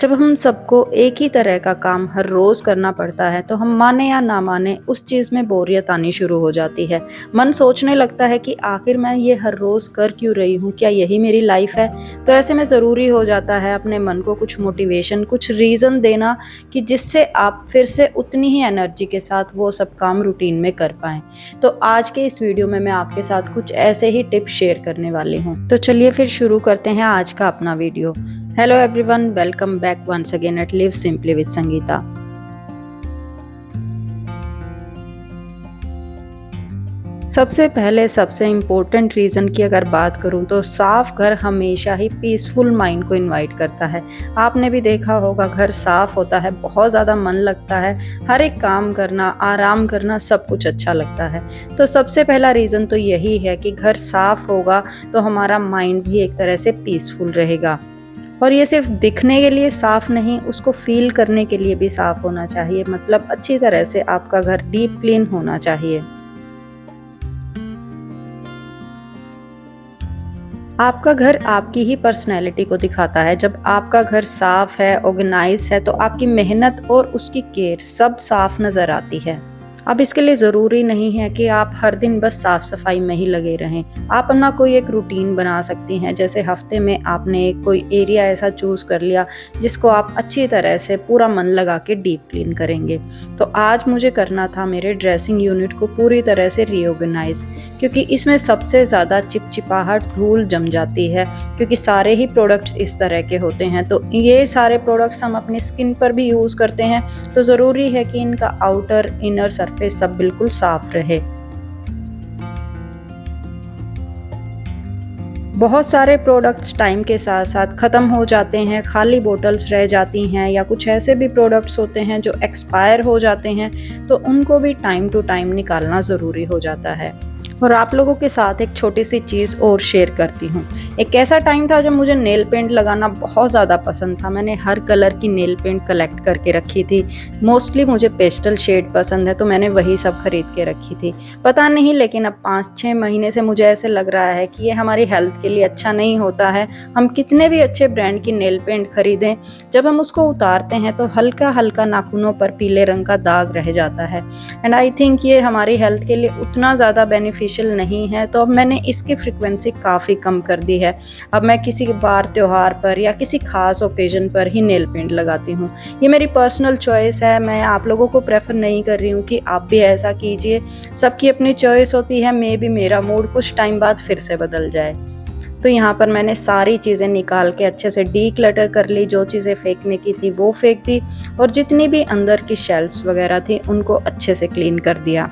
जब हम सबको एक ही तरह का काम हर रोज़ करना पड़ता है तो हम माने या ना माने उस चीज़ में बोरियत आनी शुरू हो जाती है। मन सोचने लगता है कि आखिर मैं ये हर रोज़ कर क्यों रही हूँ, क्या यही मेरी लाइफ है? तो ऐसे में ज़रूरी हो जाता है अपने मन को कुछ मोटिवेशन, कुछ रीज़न देना कि जिससे आप फिर से उतनी ही एनर्जी के साथ वो सब काम रूटीन में कर पाएँ। तो आज के इस वीडियो में मैं आपके साथ कुछ ऐसे ही टिप्स शेयर करने वाली हूँ। तो चलिए फिर शुरू करते हैं आज का अपना video. Hello everyone, welcome back once again at Live Simply with Sangeeta. सबसे पहले सबसे इम्पोर्टेंट रीज़न की अगर बात करूं तो साफ़ घर हमेशा ही पीसफुल माइंड को इनवाइट करता है। आपने भी देखा होगा घर साफ़ होता है, बहुत ज़्यादा मन लगता है, हर एक काम करना, आराम करना सब कुछ अच्छा लगता है। तो सबसे पहला रीज़न तो यही है कि घर साफ़ होगा तो हमारा माइंड भी एक तरह से पीसफुल रहेगा। और ये सिर्फ दिखने के लिए साफ नहीं, उसको फील करने के लिए भी साफ होना चाहिए। मतलब अच्छी तरह से आपका घर डीप क्लीन होना चाहिए। आपका घर आपकी ही पर्सनैलिटी को दिखाता है। जब आपका घर साफ है, ऑर्गेनाइज है, तो आपकी मेहनत और उसकी केयर सब साफ नज़र आती है। अब इसके लिए ज़रूरी नहीं है कि आप हर दिन बस साफ़ सफाई में ही लगे रहें। आप अपना कोई एक रूटीन बना सकती हैं। जैसे हफ्ते में आपने कोई एरिया ऐसा चूज़ कर लिया जिसको आप अच्छी तरह से पूरा मन लगा के डीप क्लीन करेंगे। तो आज मुझे करना था मेरे ड्रेसिंग यूनिट को पूरी तरह से रीऑर्गेनाइज, क्योंकि इसमें सबसे ज़्यादा चिपचिपाहट, धूल जम जाती है, क्योंकि सारे ही प्रोडक्ट्स इस तरह के होते हैं। तो ये सारे प्रोडक्ट्स हम अपनी स्किन पर भी यूज़ करते हैं, तो ज़रूरी है कि इनका आउटर इनर सरफेस सब बिल्कुल साफ रहे। बहुत सारे प्रोडक्ट्स टाइम के साथ साथ ख़त्म हो जाते हैं, खाली बोतल्स रह जाती हैं, या कुछ ऐसे भी प्रोडक्ट्स होते हैं जो एक्सपायर हो जाते हैं, तो उनको भी टाइम टू टाइम निकालना ज़रूरी हो जाता है। और आप लोगों के साथ एक छोटी सी चीज़ और शेयर करती हूँ। एक ऐसा टाइम था जब मुझे नेल पेंट लगाना बहुत ज़्यादा पसंद था। मैंने हर कलर की नेल पेंट कलेक्ट करके रखी थी। मोस्टली मुझे पेस्टल शेड पसंद है, तो मैंने वही सब खरीद के रखी थी। पता नहीं, लेकिन अब 5-6 महीने से मुझे ऐसे लग रहा है कि ये हमारी हेल्थ के लिए अच्छा नहीं होता है। हम कितने भी अच्छे ब्रांड की नेल पेंट खरीदें, जब हम उसको उतारते हैं तो हल्का हल्का नाखूनों पर पीले रंग का दाग रह जाता है। एंड आई थिंक ये हमारी हेल्थ के लिए उतना ज़्यादा बेनिफिशियल नहीं है। तो अब मैंने इसकी फ्रिक्वेंसी काफ़ी कम कर दी है। अब मैं किसी बार त्योहार पर या किसी खास ओकेजन पर ही नेल पेंट लगाती हूँ। ये मेरी पर्सनल चॉइस है। मैं आप लोगों को प्रेफर नहीं कर रही हूँ कि आप भी ऐसा कीजिए। सबकी अपनी चॉइस होती है। मे बी मेरा मूड कुछ टाइम बाद फिर से बदल जाए। तो यहाँ पर मैंने सारी चीज़ें निकाल के अच्छे से डीक्लटर कर ली। जो चीज़ें फेंकने की थी वो फेंक दी, और जितनी भी अंदर की शेल्फ्स वगैरह थी उनको अच्छे से क्लीन कर दिया।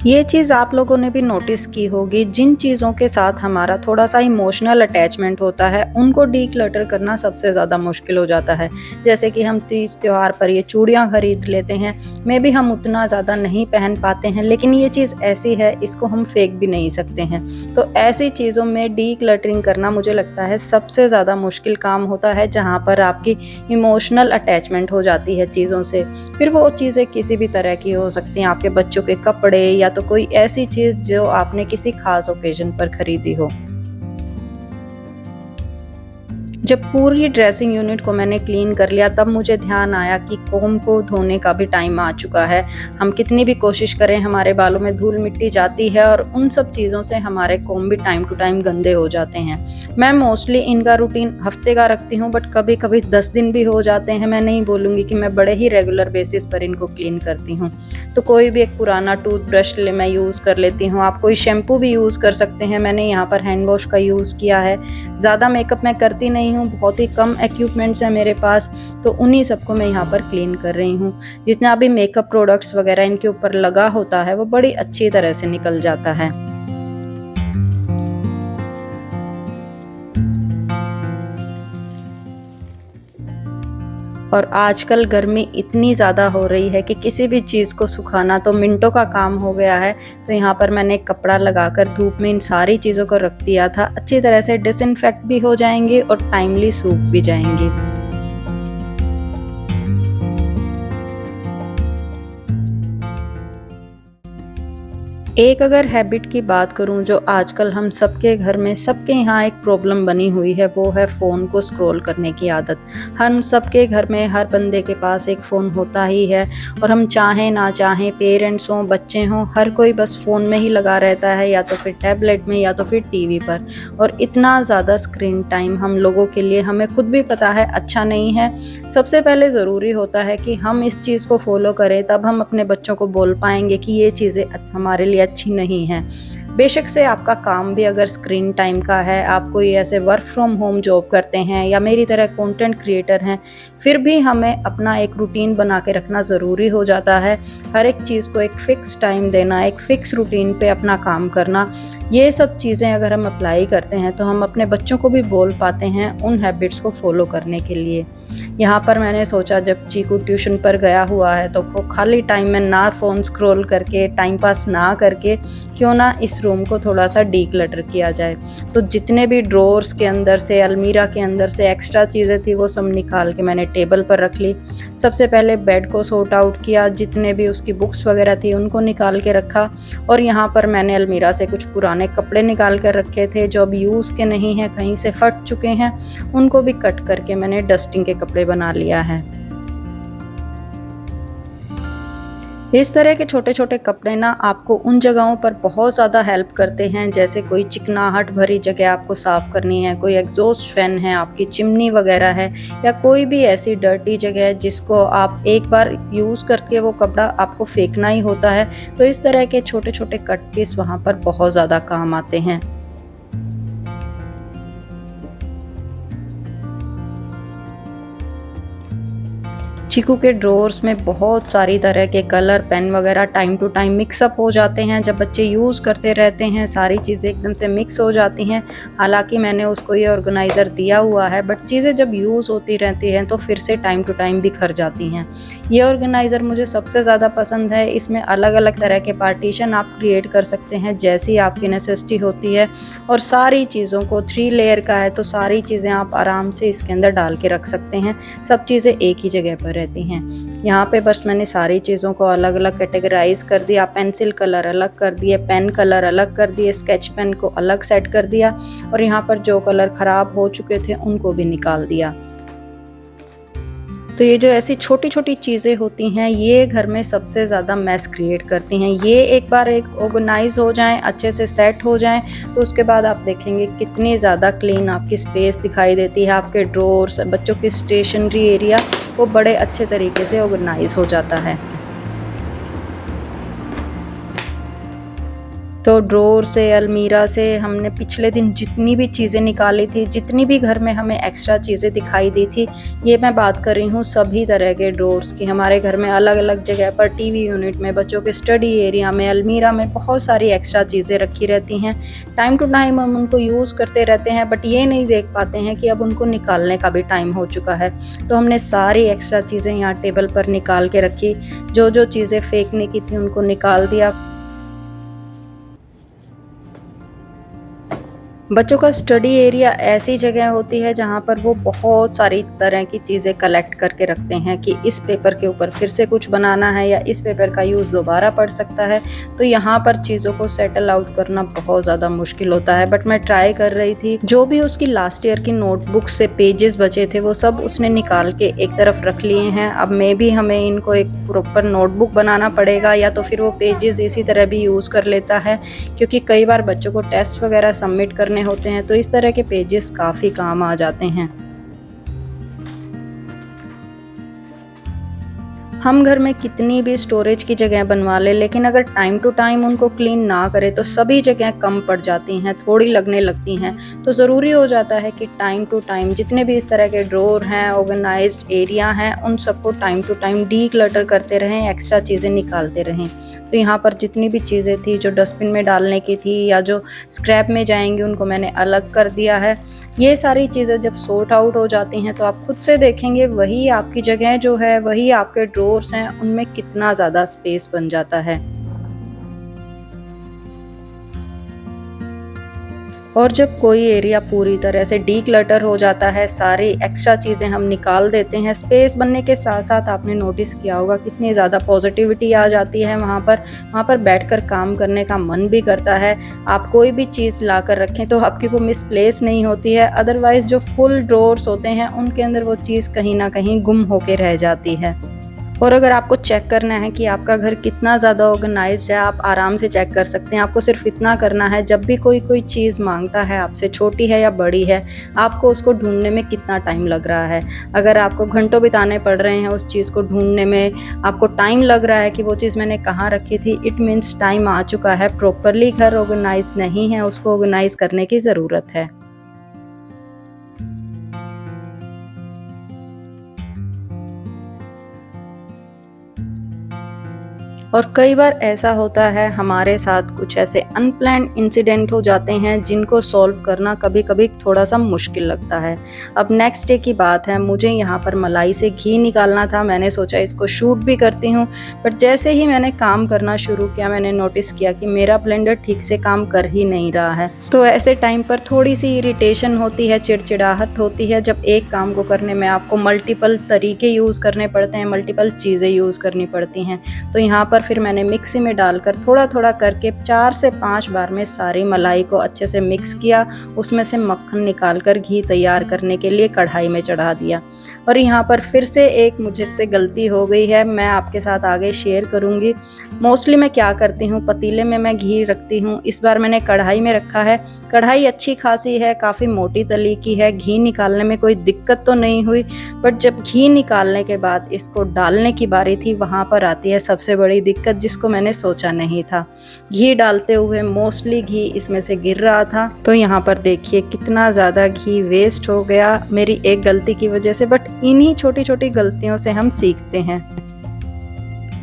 ये चीज़ आप लोगों ने भी नोटिस की होगी, जिन चीज़ों के साथ हमारा थोड़ा सा इमोशनल अटैचमेंट होता है उनको डीक्लटर करना सबसे ज़्यादा मुश्किल हो जाता है। जैसे कि हम तीज त्योहार पर ये चूड़ियाँ खरीद लेते हैं, मे भी हम उतना ज़्यादा नहीं पहन पाते हैं, लेकिन ये चीज़ ऐसी है, इसको हम फेंक भी नहीं सकते हैं। तो ऐसी चीज़ों में डीक्लटरिंग करना मुझे लगता है सबसे ज़्यादा मुश्किल काम होता है, जहाँ पर आपकी इमोशनल अटैचमेंट हो जाती है चीज़ों से। फिर वो चीज़ें किसी भी तरह की हो सकती हैं, आपके बच्चों के कपड़े या तो कोई ऐसी चीज़ जो आपने किसी खास ओकेजन पर खरीदी हो। जब पूरी ड्रेसिंग यूनिट को मैंने क्लीन कर लिया, तब मुझे ध्यान आया कि कोम को धोने का भी टाइम आ चुका है। हम कितनी भी कोशिश करें, हमारे बालों में धूल मिट्टी जाती है और उन सब चीज़ों से हमारे कोम भी टाइम टू टाइम गंदे हो जाते हैं। मैं मोस्टली इनका रूटीन हफ्ते का रखती हूँ, बट कभी कभी 10 दिन भी हो जाते हैं। मैं नहीं बोलूँगी कि मैं बड़े ही रेगुलर बेसिस पर इनको क्लीन करती हूँ। तो कोई भी एक पुराना टूथब्रश मैं यूज़ कर लेती हूँ। आप कोई शैम्पू भी यूज़ कर सकते हैं। मैंने यहाँ पर हैंड वॉश का यूज़ किया है। ज़्यादा मेकअप मैं करती नहीं हूँ, बहुत ही कम इक्विपमेंट्स हैं मेरे पास, तो उन्हीं सबको मैं यहाँ पर क्लीन कर रही हूँ। जितना भी मेकअप प्रोडक्ट्स वगैरह इनके ऊपर लगा होता है वो बड़ी अच्छी तरह से निकल जाता है। और आजकल गर्मी इतनी ज़्यादा हो रही है कि किसी भी चीज़ को सुखाना तो मिनटों का काम हो गया है। तो यहाँ पर मैंने एक कपड़ा लगाकर धूप में इन सारी चीज़ों को रख दिया था। अच्छी तरह से डिसइंफेक्ट भी हो जाएंगी और टाइमली सूख भी जाएंगी। एक अगर हैबिट की बात करूं जो आजकल हम सबके घर में सबके यहाँ एक प्रॉब्लम बनी हुई है, वो है फ़ोन को स्क्रॉल करने की आदत। हम सबके घर में हर बंदे के पास एक फ़ोन होता ही है और हम चाहें ना चाहें, पेरेंट्स हों, बच्चे हों, हर कोई बस फ़ोन में ही लगा रहता है, या तो फिर टैबलेट में या तो फिर टीवी पर। और इतना ज़्यादा स्क्रीन टाइम हम लोगों के लिए, हमें खुद भी पता है, अच्छा नहीं है। सबसे पहले ज़रूरी होता है कि हम इस चीज़ को फॉलो करें, तब हम अपने बच्चों को बोल पाएंगे कि ये चीज़ें हमारे लिए अच्छी नहीं हैं। बेशक से आपका काम भी अगर स्क्रीन टाइम का है, आप कोई ऐसे वर्क फ्रॉम होम जॉब करते हैं या मेरी तरह कंटेंट क्रिएटर हैं, फिर भी हमें अपना एक रूटीन बना के रखना ज़रूरी हो जाता है। हर एक चीज़ को एक फ़िक्स टाइम देना, एक फ़िक्स रूटीन पे अपना काम करना, ये सब चीज़ें अगर हम अप्लाई करते हैं तो हम अपने बच्चों को भी बोल पाते हैं उन हैबिट्स को फॉलो करने के लिए। यहाँ पर मैंने सोचा, जब चीकू ट्यूशन पर गया हुआ है तो वो खाली टाइम में ना फ़ोन स्क्रॉल करके, टाइम पास ना करके, क्यों ना इस रूम को थोड़ा सा डीक्लटर किया जाए। तो जितने भी ड्रॉर्स के अंदर से, अलमीरा के अंदर से एक्स्ट्रा चीज़ें थी, वो सब निकाल के मैंने टेबल पर रख ली। सबसे पहले बेड को सॉर्ट आउट किया, जितने भी उसकी बुक्स वगैरह थी उनको निकाल के रखा। और यहाँ पर मैंने अलमीरा से कुछ पुराने कपड़े निकाल कर रखे थे जो अब यूज़ के नहीं हैं, कहीं से फट चुके हैं, उनको भी कट करके मैंने डस्टिंग के कपड़े बना लिया है। इस तरह के छोटे छोटे कपड़े ना आपको उन जगहों पर बहुत ज़्यादा हेल्प करते हैं, जैसे कोई चिकनाहट भरी जगह आपको साफ़ करनी है, कोई एग्जॉस्ट फैन है, आपकी चिमनी वगैरह है, या कोई भी ऐसी डर्टी जगह है जिसको आप एक बार यूज़ करके वो कपड़ा आपको फेंकना ही होता है। तो इस तरह के छोटे छोटे कट पीस वहाँ पर बहुत ज़्यादा काम आते हैं। चीकू के ड्रॉर्स में बहुत सारी तरह के कलर, पेन वगैरह टाइम टू टाइम मिक्सअप हो जाते हैं। जब बच्चे यूज़ करते रहते हैं, सारी चीज़ें एकदम से मिक्स हो जाती हैं। हालांकि मैंने उसको ये ऑर्गेनाइज़र दिया हुआ है, बट चीज़ें जब यूज़ होती रहती हैं तो फिर से टाइम टू टाइम बिखर जाती हैं। ये ऑर्गेनाइज़र मुझे सबसे ज़्यादा पसंद है। इसमें अलग अलग तरह के पार्टीशन आप क्रिएट कर सकते हैं जैसी आपकी नेसेसिटी होती है, और सारी चीज़ों को 3 लेयर का है तो सारी चीज़ें आप आराम से इसके अंदर डाल के रख सकते हैं। सब चीज़ें एक ही जगह पर रहती हैं। यहाँ पे बस मैंने सारी चीज़ों को अलग अलग कैटेगराइज कर दिया। पेंसिल कलर अलग कर दिए, पेन कलर अलग कर दिए, स्केच पेन को अलग सेट कर दिया, और यहाँ पर जो कलर ख़राब हो चुके थे उनको भी निकाल दिया। तो ये जो ऐसी छोटी छोटी चीज़ें होती हैं, ये घर में सबसे ज़्यादा मैस क्रिएट करती हैं। ये एक बार एक ऑर्गेनाइज हो जाएं, अच्छे से सेट हो जाएं, तो उसके बाद आप देखेंगे कितनी ज़्यादा क्लीन आपकी स्पेस दिखाई देती है। आपके ड्रॉर्स, बच्चों की स्टेशनरी एरिया, वो बड़े अच्छे तरीके से ऑर्गेनाइज हो जाता है। तो ड्रॉर से, अलमीरा से हमने पिछले दिन जितनी भी चीज़ें निकाली थी, जितनी भी घर में हमें एक्स्ट्रा चीज़ें दिखाई दी थी, ये मैं बात कर रही हूँ सभी तरह के ड्रॉर्स की। हमारे घर में अलग अलग जगह पर, टीवी यूनिट में, बच्चों के स्टडी एरिया में, अलमीरा में बहुत सारी एक्स्ट्रा चीज़ें रखी रहती हैं। टाइम टू टाइम हम उनको यूज़ करते रहते हैं, बट ये नहीं देख पाते हैं कि अब उनको निकालने का भी टाइम हो चुका है। तो हमने सारी एक्स्ट्रा चीज़ें यहाँ टेबल पर निकाल के रखी। जो जो चीज़ें फेंकने की थी उनको निकाल दिया। बच्चों का स्टडी एरिया ऐसी जगह होती है जहाँ पर वो बहुत सारी तरह की चीज़ें कलेक्ट करके रखते हैं कि इस पेपर के ऊपर फिर से कुछ बनाना है या इस पेपर का यूज़ दोबारा पड़ सकता है। तो यहाँ पर चीज़ों को सेटल आउट करना बहुत ज़्यादा मुश्किल होता है, बट मैं ट्राई कर रही थी। जो भी उसकी लास्ट ईयर की नोटबुक से पेजेस बचे थे वो सब उसने निकाल के एक तरफ रख लिए हैं। अब मे भी हमें इनको एक प्रॉपर नोटबुक बनाना पड़ेगा, या तो फिर वो पेजेस इसी तरह भी यूज़ कर लेता है, क्योंकि कई बार बच्चों को टेस्ट वगैरह सबमिट करने होते हैं, तो इस तरह के पेजेस काफ़ी काम आ जाते हैं। हम घर में कितनी भी स्टोरेज की जगह बनवा लें, लेकिन अगर टाइम टू टाइम उनको क्लीन ना करें तो सभी जगह कम पड़ जाती हैं, थोड़ी लगने लगती हैं। तो ज़रूरी हो जाता है कि टाइम टू टाइम जितने भी इस तरह के ड्रॉर हैं, ऑर्गेनाइज्ड एरिया हैं, उन सबको टाइम टू टाइम डीक्लटर करते रहें, एक्स्ट्रा चीज़ें निकालते रहें। तो यहाँ पर जितनी भी चीज़ें थी जो डस्टबिन में डालने की थी या जो स्क्रैप में जाएंगी, उनको मैंने अलग कर दिया है। ये सारी चीज़ें जब सॉर्ट आउट हो जाती हैं तो आप खुद से देखेंगे वही आपकी जगह जो है, वही आपके ड्रॉर्स हैं, उनमें कितना ज़्यादा स्पेस बन जाता है। और जब कोई एरिया पूरी तरह से डीक्लटर हो जाता है, सारी एक्स्ट्रा चीज़ें हम निकाल देते हैं, स्पेस बनने के साथ साथ आपने नोटिस किया होगा कितनी ज़्यादा पॉजिटिविटी आ जाती है वहाँ पर बैठकर काम करने का मन भी करता है। आप कोई भी चीज़ ला कर रखें तो आपकी वो मिसप्लेस नहीं होती है, अदरवाइज़ जो फुल ड्रॉर्स होते हैं उनके अंदर वो चीज़ कहीं ना कहीं गुम होके रह जाती है। और अगर आपको चेक करना है कि आपका घर कितना ज़्यादा ऑर्गेनाइज्ड है, आप आराम से चेक कर सकते हैं। आपको सिर्फ इतना करना है, जब भी कोई चीज़ मांगता है आपसे, छोटी है या बड़ी है, आपको उसको ढूंढने में कितना टाइम लग रहा है। अगर आपको घंटों बिताने पड़ रहे हैं उस चीज़ को ढूंढने में, आपको टाइम लग रहा है कि वो चीज़ मैंने कहाँ रखी थी, इट मीन्स टाइम आ चुका है, प्रॉपरली घर ऑर्गेनाइज नहीं है, उसको ऑर्गेनाइज करने की ज़रूरत है। और कई बार ऐसा होता है हमारे साथ, कुछ ऐसे अनप्लान्ड इंसिडेंट हो जाते हैं जिनको सॉल्व करना कभी कभी थोड़ा सा मुश्किल लगता है। अब नेक्स्ट डे की बात है, मुझे यहाँ पर मलाई से घी निकालना था। मैंने सोचा इसको शूट भी करती हूँ, बट जैसे ही मैंने काम करना शुरू किया मैंने नोटिस किया कि मेरा ब्लेंडर ठीक से काम कर ही नहीं रहा है। तो ऐसे टाइम पर थोड़ी सी इरिटेशन होती है, चिड़चिड़ाहट होती है। जब एक काम को करने में आपको मल्टीपल तरीके यूज़ करने पड़ते हैं, मल्टीपल चीज़ें यूज़ करनी पड़ती हैं, तो यहाँ पर फिर मैंने मिक्सी में डालकर थोड़ा थोड़ा करके 4 से 5 बार में सारी मलाई को अच्छे से मिक्स किया। उसमें से मक्खन निकालकर घी तैयार करने के लिए कढ़ाई में चढ़ा दिया। और यहाँ पर फिर से एक मुझसे गलती हो गई है, मैं आपके साथ आगे शेयर करूँगी। मोस्टली मैं क्या करती हूँ, पतीले में मैं घी रखती हूँ, इस बार मैंने कढ़ाई में रखा है। कढ़ाई अच्छी खासी है, काफ़ी मोटी तली की है, घी निकालने में कोई दिक्कत तो नहीं हुई। बट जब घी निकालने के बाद इसको डालने की बारी थी, वहाँ पर आती है सबसे बड़ी दिक्कत, जिसको मैंने सोचा नहीं था। घी डालते हुए मोस्टली घी इसमें से गिर रहा था, तो यहाँ पर देखिए कितना ज़्यादा घी वेस्ट हो गया मेरी एक गलती की वजह से। बट इन्हीं छोटी छोटी गलतियों से हम सीखते हैं।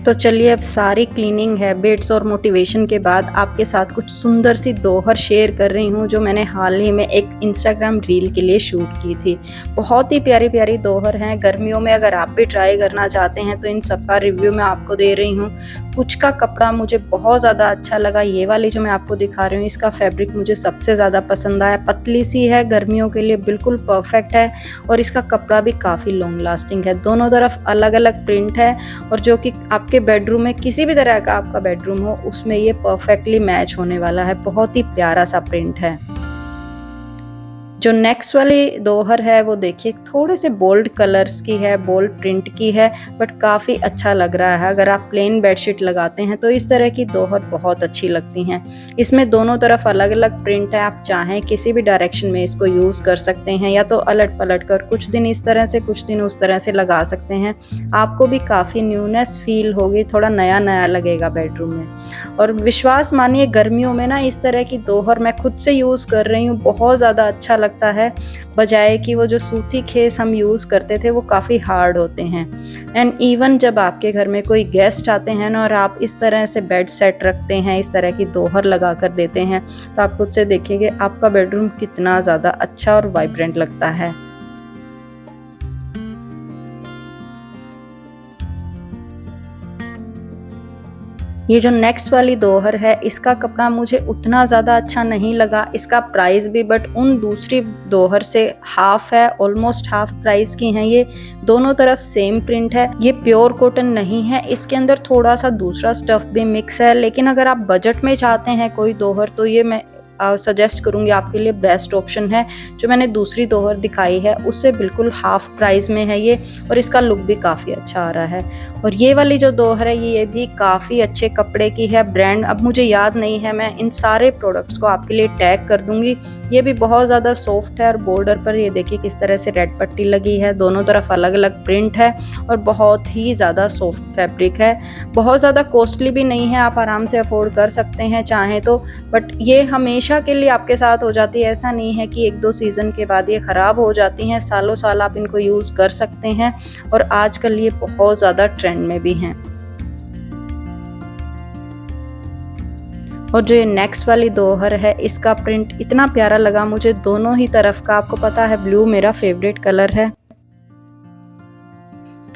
तो चलिए, अब सारी क्लीनिंग हैबिट्स और मोटिवेशन के बाद आपके साथ कुछ सुंदर सी दोहर शेयर कर रही हूँ, जो मैंने हाल ही में एक इंस्टाग्राम रील के लिए शूट की थी। बहुत ही प्यारी प्यारी दोहर हैं। गर्मियों में अगर आप भी ट्राई करना चाहते हैं तो इन सब का रिव्यू मैं आपको दे रही हूँ। कुछ का कपड़ा मुझे बहुत ज़्यादा अच्छा लगा। ये वाली जो मैं आपको दिखा रही हूँ, इसका फैब्रिक मुझे सबसे ज़्यादा पसंद आया। पतली सी है, गर्मियों के लिए बिल्कुल परफेक्ट है, और इसका कपड़ा भी काफ़ी लॉन्ग लास्टिंग है। दोनों तरफ अलग अलग प्रिंट है, और जो कि आपके बेडरूम में, किसी भी तरह का आपका बेडरूम हो, उसमें ये परफेक्टली मैच होने वाला है। बहुत ही प्यारा सा प्रिंट है। जो नेक्स्ट वाली दोहर है वो देखिए थोड़े से बोल्ड कलर्स की है, बोल्ड प्रिंट की है, बट काफ़ी अच्छा लग रहा है। अगर आप प्लेन बेडशीट लगाते हैं तो इस तरह की दोहर बहुत अच्छी लगती हैं। इसमें दोनों तरफ अलग अलग प्रिंट है। आप चाहें किसी भी डायरेक्शन में इसको यूज़ कर सकते हैं, या तो अलट पलट कर कुछ दिन इस तरह से, कुछ दिन उस तरह से लगा सकते हैं। आपको भी काफ़ी न्यूनेस फील होगी, थोड़ा नया नया लगेगा बेडरूम में। और विश्वास मानिए, गर्मियों में ना इस तरह की दोहर मैं खुद से यूज़ कर रही हूँ, बहुत ज़्यादा अच्छा लगता है। बजाय कि वो जो सूती खेस हम यूज़ करते थे वो काफ़ी हार्ड होते हैं। एंड इवन जब आपके घर में कोई गेस्ट आते हैं ना, और आप इस तरह से बेड सेट रखते हैं, इस तरह की दोहर लगा कर देते हैं, तो आप खुद से देखेंगे आपका बेडरूम कितना ज़्यादा अच्छा और वाइब्रेंट लगता है। ये जो नेक्स्ट वाली दोहर है, इसका कपड़ा मुझे उतना ज़्यादा अच्छा नहीं लगा, इसका प्राइस भी, बट उन दूसरी दोहर से हाफ है, ऑलमोस्ट हाफ प्राइस की हैं ये। दोनों तरफ सेम प्रिंट है। ये प्योर कॉटन नहीं है, इसके अंदर थोड़ा सा दूसरा स्टफ भी मिक्स है। लेकिन अगर आप बजट में चाहते हैं कोई दोहर, तो ये मैं सजेस्ट करूँगी, आपके लिए बेस्ट ऑप्शन है। जो मैंने दूसरी दोहर दिखाई है उससे बिल्कुल हाफ प्राइस में है ये, और इसका लुक भी काफ़ी अच्छा आ रहा है। और ये वाली जो दोहर है ये भी काफ़ी अच्छे कपड़े की है। ब्रांड अब मुझे याद नहीं है, मैं इन सारे प्रोडक्ट्स को आपके लिए टैग कर दूंगी। ये भी बहुत ज़्यादा सॉफ्ट है, और बॉर्डर पर ये देखिए किस तरह से रेड पट्टी लगी है। दोनों तरफ अलग अलग प्रिंट है, और बहुत ही ज़्यादा सॉफ्ट फैब्रिक है। बहुत ज़्यादा कॉस्टली भी नहीं है, आप आराम से अफोर्ड कर सकते हैं चाहें तो। बट ये हमेशा के लिए आपके साथ हो जाती है, ऐसा नहीं है कि 1-2 सीज़न के बाद ये ख़राब हो जाती हैं। सालों साल आप इनको यूज़ कर सकते हैं, और आजकल ये बहुत ज़्यादा ट्रेंड में भी हैं। और जो ये नेक्स्ट वाली दोहर है, इसका प्रिंट इतना प्यारा लगा मुझे, दोनों ही तरफ का। आपको पता है ब्लू मेरा फेवरेट कलर है।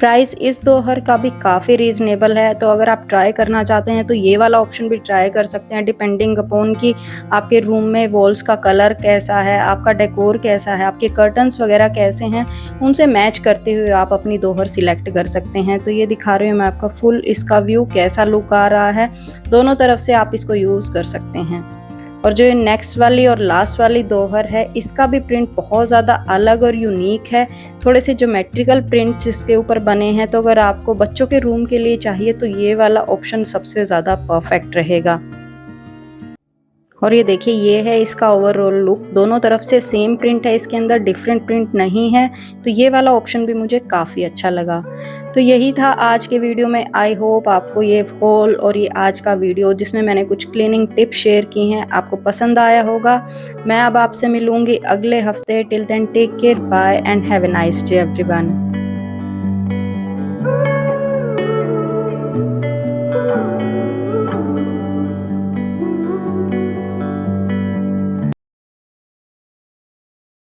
प्राइस इस दोहर का भी काफ़ी रीज़नेबल है, तो अगर आप ट्राई करना चाहते हैं तो ये वाला ऑप्शन भी ट्राई कर सकते हैं, डिपेंडिंग अपॉन कि आपके रूम में वॉल्स का कलर कैसा है, आपका डेकोर कैसा है, आपके कर्टन्स वगैरह कैसे हैं, उनसे मैच करते हुए आप अपनी दोहर सिलेक्ट कर सकते हैं। तो ये दिखा रही हूँ मैं आपका फुल इसका व्यू कैसा लुक आ रहा है, दोनों तरफ से आप इसको यूज़ कर सकते हैं। और जो ये नेक्स्ट वाली और लास्ट वाली दोहर है, इसका भी प्रिंट बहुत ज़्यादा अलग और यूनिक है, थोड़े से ज्योमेट्रिकल प्रिंट्स इसके ऊपर बने हैं। तो अगर आपको बच्चों के रूम के लिए चाहिए तो ये वाला ऑप्शन सबसे ज़्यादा परफेक्ट रहेगा। और ये देखिए ये है इसका ओवरऑल लुक, दोनों तरफ से सेम प्रिंट है, इसके अंदर डिफरेंट प्रिंट नहीं है। तो ये वाला ऑप्शन भी मुझे काफ़ी अच्छा लगा। तो यही था आज के वीडियो में। आई होप आपको ये हॉल और ये आज का वीडियो जिसमें मैंने कुछ क्लीनिंग टिप्स शेयर की हैं आपको पसंद आया होगा। मैं अब आपसे मिलूँगी अगले हफ्ते। Till then take care, bye and have a nice day everyone.